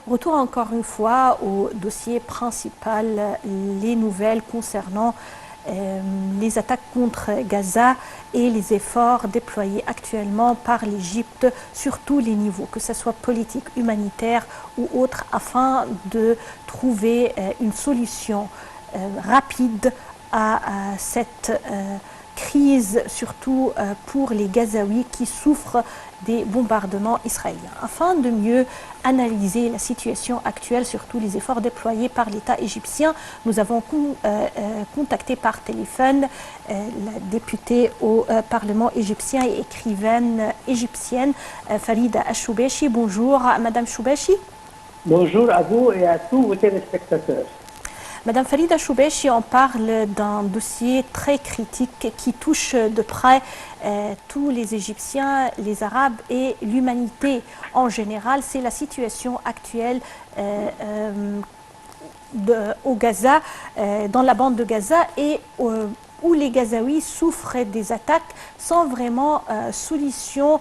Retour encore une fois au dossier principal, les nouvelles concernant les attaques contre Gaza et les efforts déployés actuellement par l'Égypte sur tous les niveaux, que ce soit politique, humanitaire ou autre, afin de trouver une solution rapide à cette crise, surtout pour les Gazaouis qui souffrent des bombardements israéliens. Afin de mieux analyser la situation actuelle, surtout les efforts déployés par l'État égyptien, nous avons contacté par téléphone la députée au Parlement égyptien et écrivaine égyptienne Farida Choubechi. Bonjour Madame Choubechi. Bonjour à vous et à tous vos téléspectateurs. Madame Farida Choubechi, on parle d'un dossier très critique qui touche de près tous les Égyptiens, les Arabes et l'humanité en général. C'est la situation actuelle au Gaza, dans la bande de Gaza, et où les Gazaouis souffrent des attaques sans vraiment solution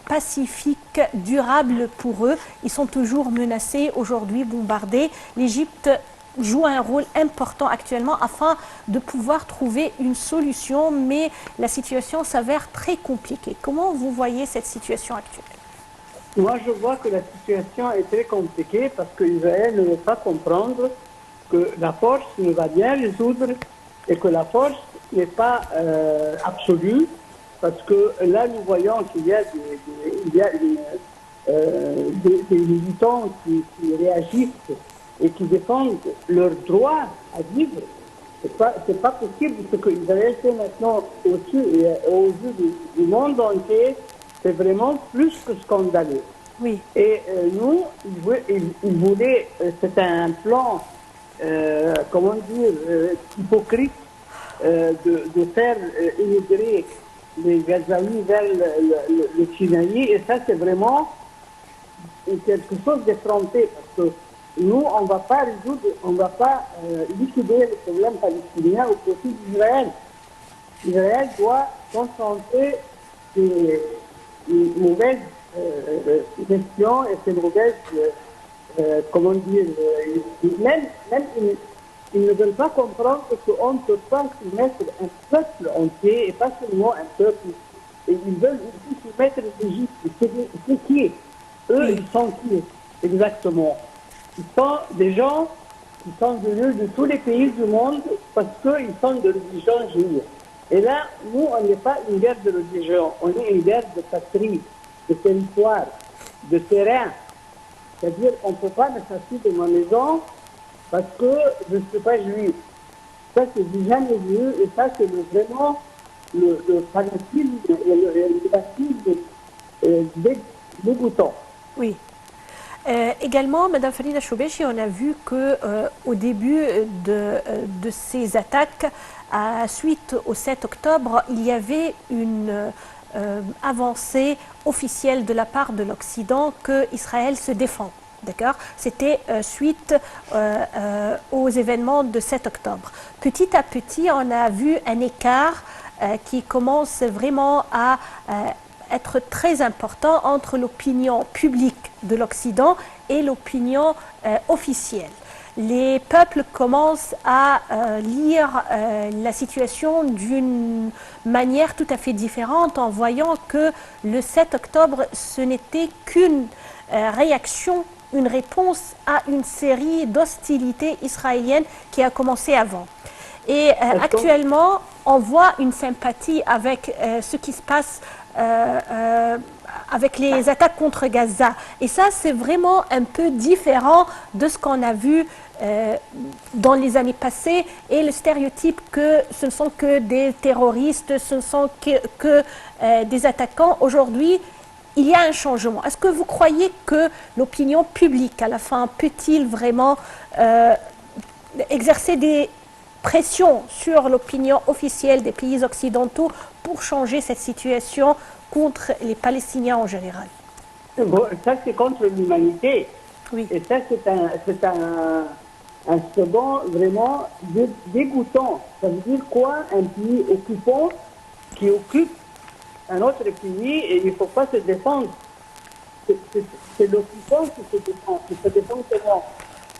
pacifique, durable pour eux. Ils sont toujours menacés, aujourd'hui bombardés. L'Égypte joue un rôle important actuellement afin de pouvoir trouver une solution, mais la situation s'avère très compliquée. Comment vous voyez cette situation actuelle? Moi, je vois que la situation est très compliquée parce qu'Israël ne veut pas comprendre que la force ne va bien résoudre et que la force n'est pas absolue, parce que là, nous voyons qu'il y a des militants qui réagissent et qui défendent leur droit à vivre. C'est pas possible. Ce qu'Israël fait maintenant aux yeux du monde entier, c'est vraiment plus que scandaleux. Oui. Et nous, ils voulaient, c'est un plan, comment dire, hypocrite, de faire immigrer les Gazaouis vers le Sinaï. Et ça, c'est vraiment quelque chose d'effronté, parce que nous, on ne va pas résoudre, on ne va pas liquider le problème palestinien au profit d'Israël. Israël doit concentrer ses mauvaises gestions et ses mauvaises, comment dire, même ils ne veulent pas comprendre qu'on ne peut pas soumettre un peuple entier, et pas seulement un peuple. Et ils veulent aussi soumettre l'Égypte. C'est qui? Eux, ils sont qui exactement? Ils sont des gens qui sont venus de tous les pays du monde parce qu'ils sont de religion juive. Et là, nous, on n'est pas une guerre de religion, on est une guerre de patrie, de territoire, de terrain. C'est-à-dire, on ne peut pas me sortir de ma maison parce que je ne suis pas juif. Ça, c'est jamais vu, et ça, c'est vraiment le fanatisme et le racisme dégoûtant. Oui. Également, Mme Farida Choubechi, on a vu qu'au début de ces attaques, suite au 7 octobre, il y avait une avancée officielle de la part de l'Occident que Israël se défend. D'accord? C'était suite aux événements de 7 octobre. Petit à petit, on a vu un écart qui commence vraiment à être très important entre l'opinion publique de l'Occident et l'opinion officielle. Les peuples commencent à lire la situation d'une manière tout à fait différente en voyant que le 7 octobre, ce n'était qu'une réaction, une réponse à une série d'hostilités israéliennes qui a commencé avant. Et actuellement, on voit une sympathie avec ce qui se passe avec les attaques contre Gaza. Et ça, c'est vraiment un peu différent de ce qu'on a vu dans les années passées, et le stéréotype que ce ne sont que des terroristes, ce ne sont que des attaquants. Aujourd'hui, il y a un changement. Est-ce que vous croyez que l'opinion publique, à la fin, peut-il vraiment exercer des pressions sur l'opinion officielle des pays occidentaux pour changer cette situation contre les Palestiniens en général? Bon, ça, c'est contre l'humanité. Oui. Et ça, c'est un second vraiment dégoûtant. Ça veut dire quoi? Un pays occupant qui occupe un autre pays, et il ne faut pas se défendre. c'est l'occupant qui se défend comment?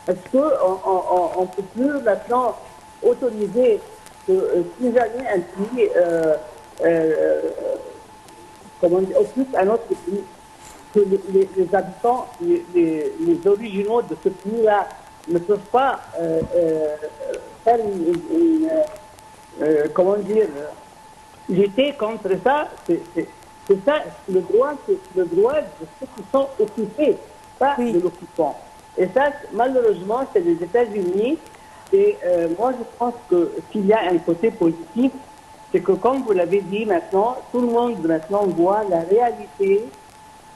Est-ce qu'on ne peut plus maintenant autoriser que si jamais un pays comment dire, occupe un autre pays, que les habitants, les originaux de ce pays-là ne peuvent pas faire comment dire, lutter contre ça, c'est ça, c'est le droit de ceux qui sont occupés, pas Oui. de l'occupant. Et ça, malheureusement, c'est les États-Unis. Et moi, je pense que s'il y a un côté positif, c'est que, comme vous l'avez dit maintenant, tout le monde maintenant voit la réalité,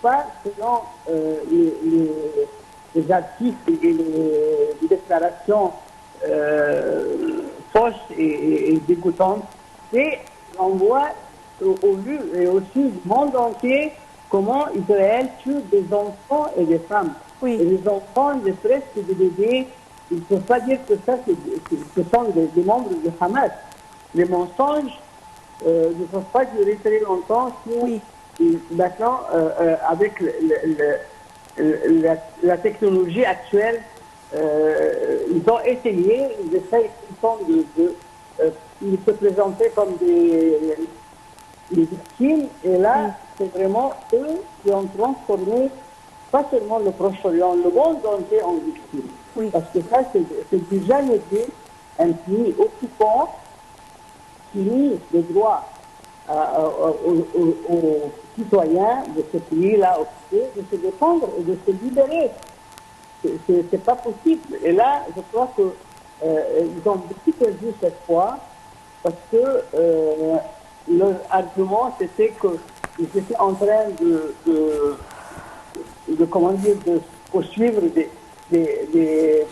pas selon les articles et les déclarations fausses et dégoûtantes. Et on voit au lieu et aussi du monde entier comment Israël tue des enfants et des femmes. Oui. Et les enfants, les presque des bébés, il ne faut pas dire que ça, ce sont des membres du Hamas. Les mensonges ne peuvent pas durer très longtemps si Oui. maintenant, avec la technologie actuelle, ils ont essayé, ils essayent tout le temps de se présenter comme des victimes. Et là, c'est vraiment eux qui ont transformé pas seulement le Proche-Orient, le monde entier en victime. Oui. Parce que ça, c'est déjà été un pays occupant qui nie le droit aux citoyens de ce pays-là occupé de se défendre et de se libérer. C'est pas possible. Et là, je crois que ils ont beaucoup perdu cette fois parce que leur argument c'était qu'ils étaient en train de comment dire, de poursuivre des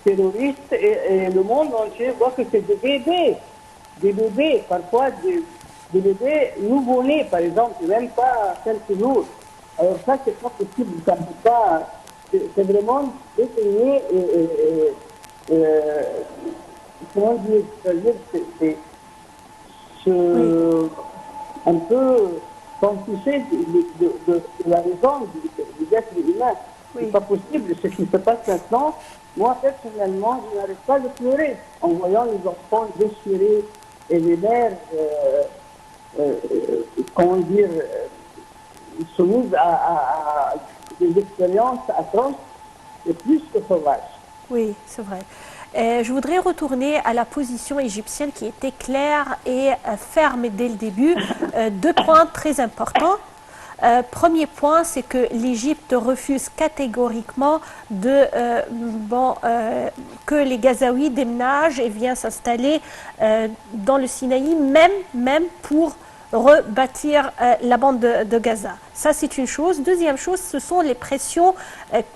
terroristes et le monde entier voit que c'est des bébés, parfois des bébés nouveau-nés, par exemple, même pas quelques jours. Alors ça, c'est pas possible, ça ne peut pas, c'est vraiment détaillé comment dire, c'est un peu s'en toucher de la raison des êtres humains. Oui. C'est pas possible. Ce qui se passe maintenant, moi, personnellement, je n'arrive pas de pleurer en voyant les enfants déchirés et les mères, comment dire, soumises à des expériences atroces et plus que sauvages. Oui, c'est vrai. Je voudrais retourner à la position égyptienne qui était claire et ferme dès le début. Deux points très importants. Premier point, c'est que l'Égypte refuse catégoriquement que les Gazaouis déménagent et viennent s'installer dans le Sinaï, même pour rebâtir la bande de Gaza. Ça, c'est une chose. Deuxième chose, ce sont les pressions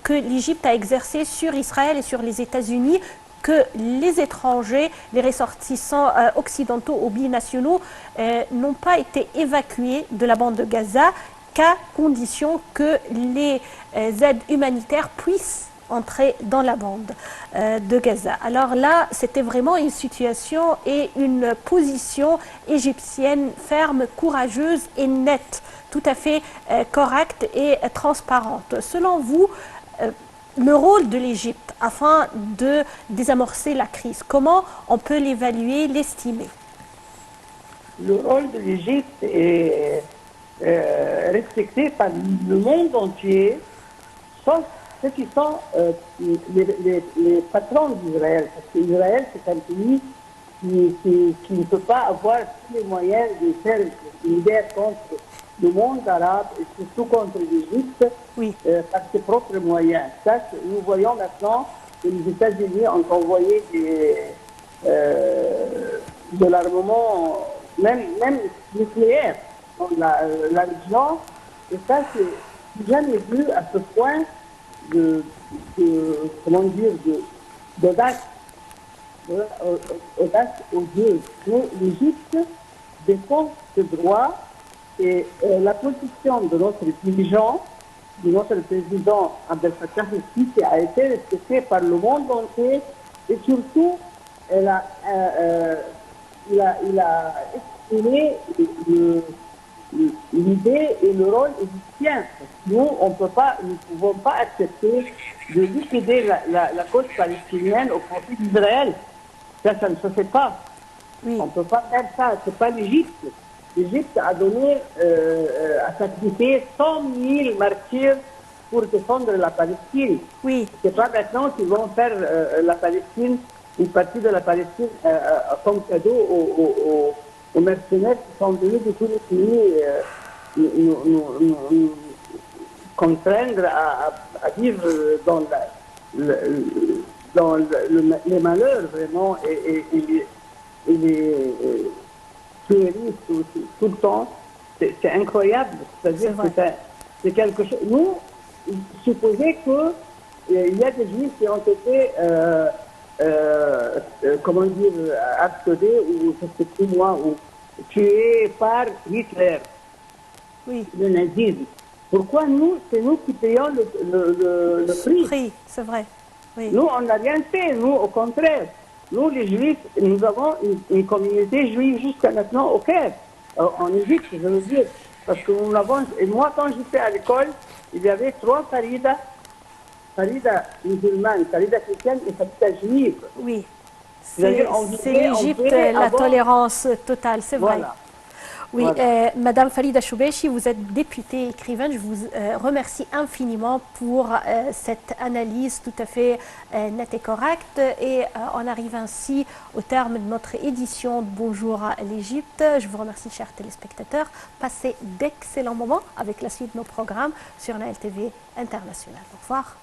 que l'Égypte a exercées sur Israël et sur les États-Unis, que les étrangers, les ressortissants occidentaux ou binationaux n'ont pas été évacués de la bande de Gaza qu'à condition que les aides humanitaires puissent entrer dans la bande de Gaza. Alors là, c'était vraiment une situation et une position égyptienne ferme, courageuse et nette, tout à fait correcte et transparente. Selon vous, le rôle de l'Égypte afin de désamorcer la crise, comment on peut l'évaluer, l'estimer? Le rôle de l'Égypte est respecté par le monde entier, sauf ceux qui sont les patrons d'Israël. Parce qu'Israël, c'est un pays qui ne peut pas avoir tous les moyens de faire une guerre contre le monde arabe et surtout contre l'Égypte Oui. par ses propres moyens. Ça, nous voyons maintenant que les États-Unis ont envoyé de l'armement, même nucléaire, dans la région. Et ça, c'est jamais vu à ce point comment dire, d'audace odieuse. Mais l'Égypte défend ce droit et la position de notre dirigeant, de notre président Abdel Fattah el-Sisi a été respectée par le monde entier et surtout, il a exprimé l'idée et le rôle égyptien. Nous, nous ne pouvons pas accepter de liquider la cause palestinienne au profit d'Israël. Ça ne se fait pas. Oui. On ne peut pas faire ça. C'est pas l'Égypte. L'Égypte a donné, a sacrifié 100 000 martyrs pour défendre la Palestine. Oui. C'est pas maintenant qu'ils vont faire la Palestine, une partie de la Palestine comme cadeau aux mercenaires qui sont venus de tous les pays nous contraindre à vivre dans, les malheurs vraiment et les tueries tout le temps. C'est incroyable. C'est-à-dire que c'est quelque chose. Nous, supposez qu'il y a des juifs qui ont été comment dire, absorbés ou je sais plus moi, ou tués par Hitler, le nazisme. Pourquoi nous, c'est nous qui payons le prix? C'est vrai. Oui. Nous, on n'a rien fait, nous, au contraire. Nous, les juifs, nous avons une communauté juive jusqu'à maintenant au Caire, en Égypte, je veux dire. Parce que nous l'avons. Et moi, quand j'étais à l'école, il y avait 3 Farida. Farida musulmane, Farida chrétienne et Farida juive. Oui. C'est l'Égypte, la tolérance totale, c'est vrai. Voilà. Oui, voilà. Madame Farida Choubechi, vous êtes députée écrivaine. Je vous remercie infiniment pour cette analyse tout à fait nette et correcte. Et on arrive ainsi au terme de notre édition de Bonjour à l'Égypte. Je vous remercie, chers téléspectateurs. Passez d'excellents moments avec la suite de nos programmes sur la LTV internationale. Au revoir.